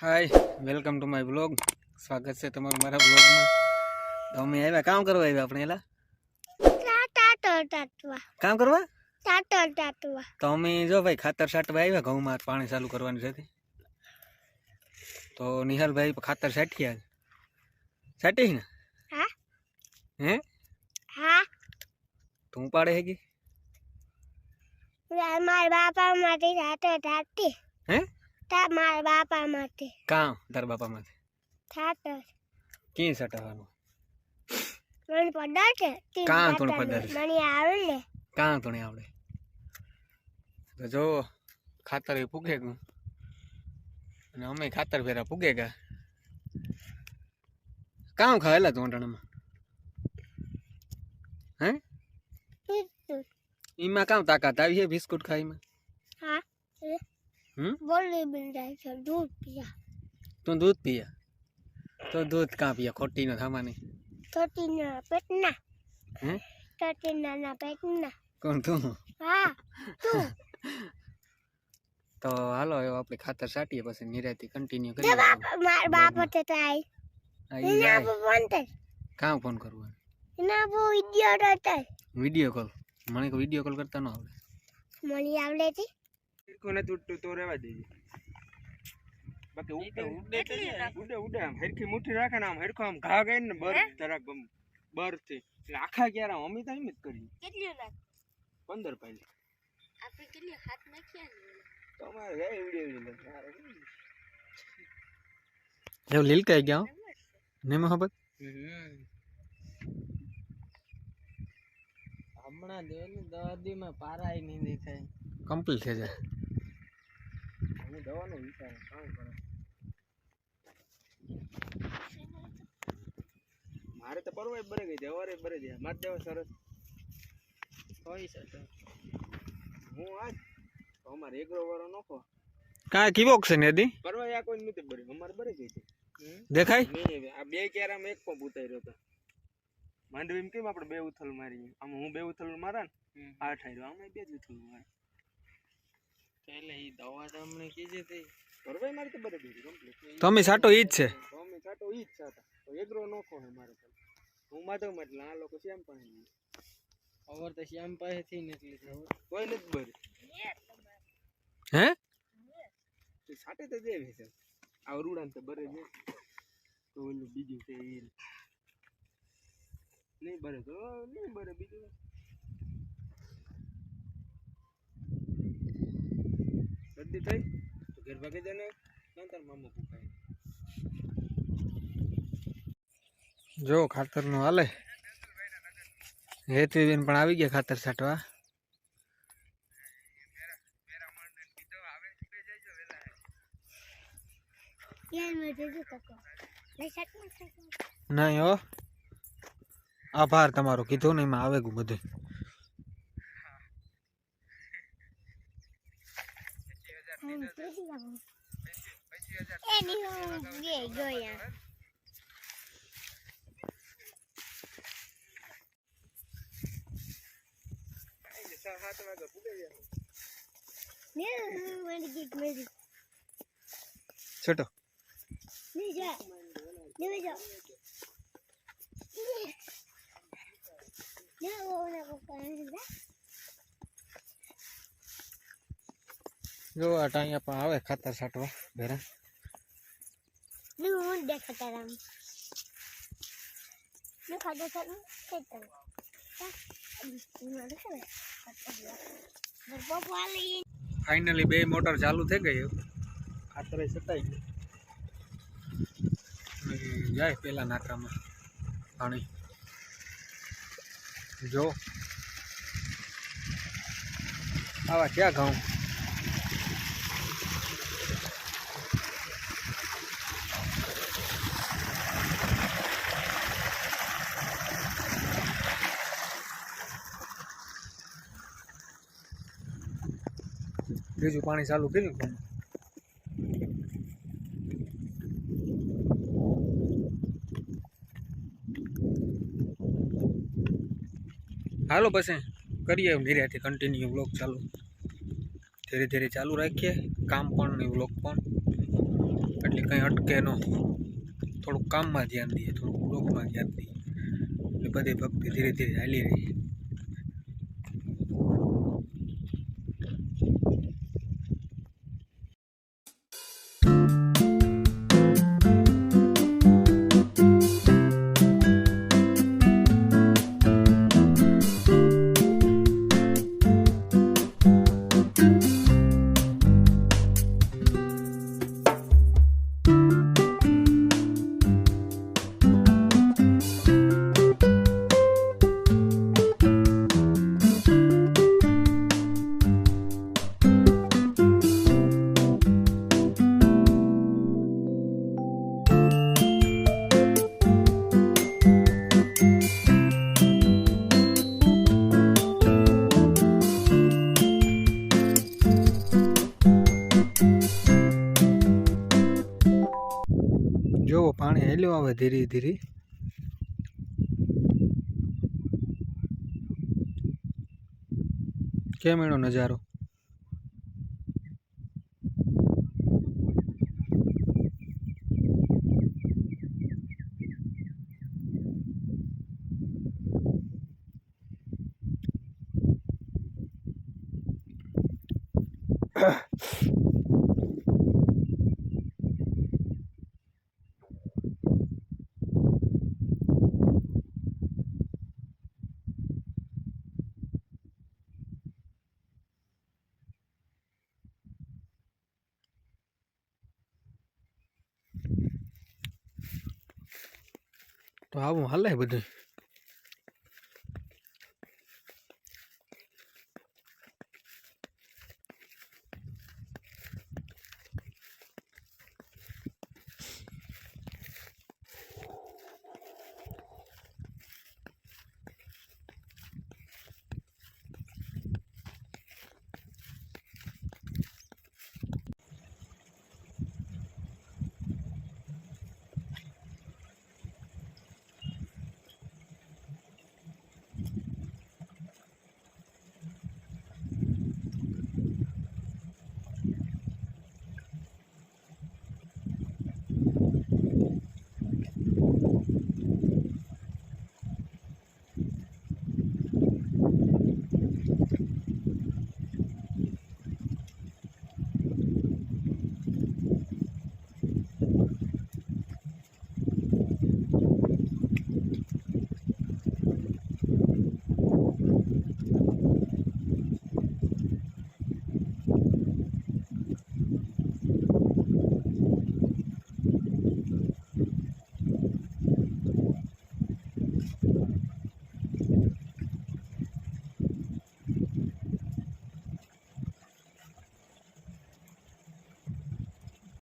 Hi welcome to my blog. स्वागत है तुम्हारा मारा ब्लॉग में। तो मैं आया काम करवा आया अपने एला काम करवा तो मैं जो भाई खातर छाटवा आया घऊं में पानी चालू करवानी छे। तो निहाल भाई खातर छाटिया छाटी ने हाँ हैं हाँ तू पाड़े है की मार बापा माटी छाटो छाटी हैं ता मार बापा माटी काम तार बापा में छाटो की छाटवानो मन पड़ा छे કાં તને પડાર છે? મને આવડે કાં તને આવડે तो जो खातर ही फूगेगू અને અમે ખાતર ફેરા ફૂગેગા કામ ખાયેલા તું અટાણામાં હે ઈમાં કામ તાકાત આવી છે બિસ્કુટ ખાઈમાં हाँ बोली मिल जाए तो दूध पिया તું दूध पिया तो दूध કાં पिया ખોટી ન થવાની छोटी ना पेटना હે छोटी ना पेटना કોણ તું हाँ तू તો હાલો હવે આપણે ખાતર છાટીએ પછી નિરાંતે કન્ટિન્યુ जब કરીએ मार बाप होते तो आई આવી ना જાય वो बनते કાં ફોન કરવો ना वो इडियट होता है વિડિયો કોલ મને કો વિડિયો કોલ કરતા ન આવડે મને આવડે છે કોને તૂટતું તો રહેવા દેજે બાકી ઉડે ઉડે આમ હરખી મુઠ્ઠી રાખે ને આમ હરખો આમ ઘા ગઈ ને બર જરાક બર થી એટલે આખા ક્યારે અમે તો એમ જ કરીએ કેટલી લાખ 15 પાઇલ આપણે કેટલી હાથ નાખ્યા તમારે ગઈ વિડિયો જો લીલકાઈ ગયા ને મોહબ્બત હમણાં દેની દાદી માં પારાય નહીં દેખાય કમ્પ્લીટ થઈ જાય હું દવાનો વિચાર કામ કરે મારે તો પરવાય બરે ગઈ જવારે બરે ગયા માર દેવા સરસ હોય શકે હું આજ તો અમારે એગ્રો વાળો નખો કાં કીવોક છે ને દી પરવાય આ કોઈ નથી બરે અમારે બરે ગઈ છે દેખાય મેં આ બે કેરામાં એક પંપ ઉતાર્યો હતો માંડવીમાં કેમ આપણે બે ઉથલ મારી આમ હું બે ઉથલ મારા ને 8 આયરો આમાં બે જ ઉથલ મારે એટલે ઈ દવા તો અમને કીધી હતી પરવાય મારે તો બરે ગઈ કમ્પ્લીટ તમે સાટો ઈ જ છે તો અમે છાટો ઈ જ છાટા તો એગ્રો નોખો હે મારે તો હું માધવ એટલે આ લોકો શ્યામ પાણી ખબર તો શ્યામ પાસેથી નીકળી ખબર કોઈ નથી બરે હે તે છાટે તો દેવી છે આ રૂડાન તો બરે છે તો ઓલું બીજું છે ઈ નહીં બરે તો નહીં બરે બીજું બધી થઈ તો ઘર ભાગે જાને નંતર મામો પૂકાય જો ખાતર નું હાલે હેતવીબેન પણ આવી ગયા ખાતર છાટવા યાર મે જોજો તકો લે શકમાં નહીં હો આભાર તમારો કીધું ને એમાં આવે ગયું બધું છોટો જો આ ટાઈયા પણ આવે ખાતર છાટવા બેરા ફાઇનલી બે મોટર ચાલુ થઈ ગઈ ખાતર છટાઈ ગયું જાય પેલા નાકામાં પાણી જો આવા ક્યાં ઘઉં બીજું પાણી ચાલુ કર્યું પણ હાલો પછી કરીએ નિરાંતે કન્ટિન્યુ બ્લોગ ચાલુ धीरे धीरे चालू रखिए काम पण व्लॉग पण। એટલે કંઈ અટકે ન, થોડુંક કામમાં ધ્યાન દઈએ, થોડુંક બ્લોગમાં ધ્યાન દઈએ, એટલે બધી ભક્તિ ધીરે ધીરે હાલી રહી. જોવો પાણી હેલ્યું આવે ધીરે ધીરે. કેમ એનો નજારો? તો આવું હાલે બધું.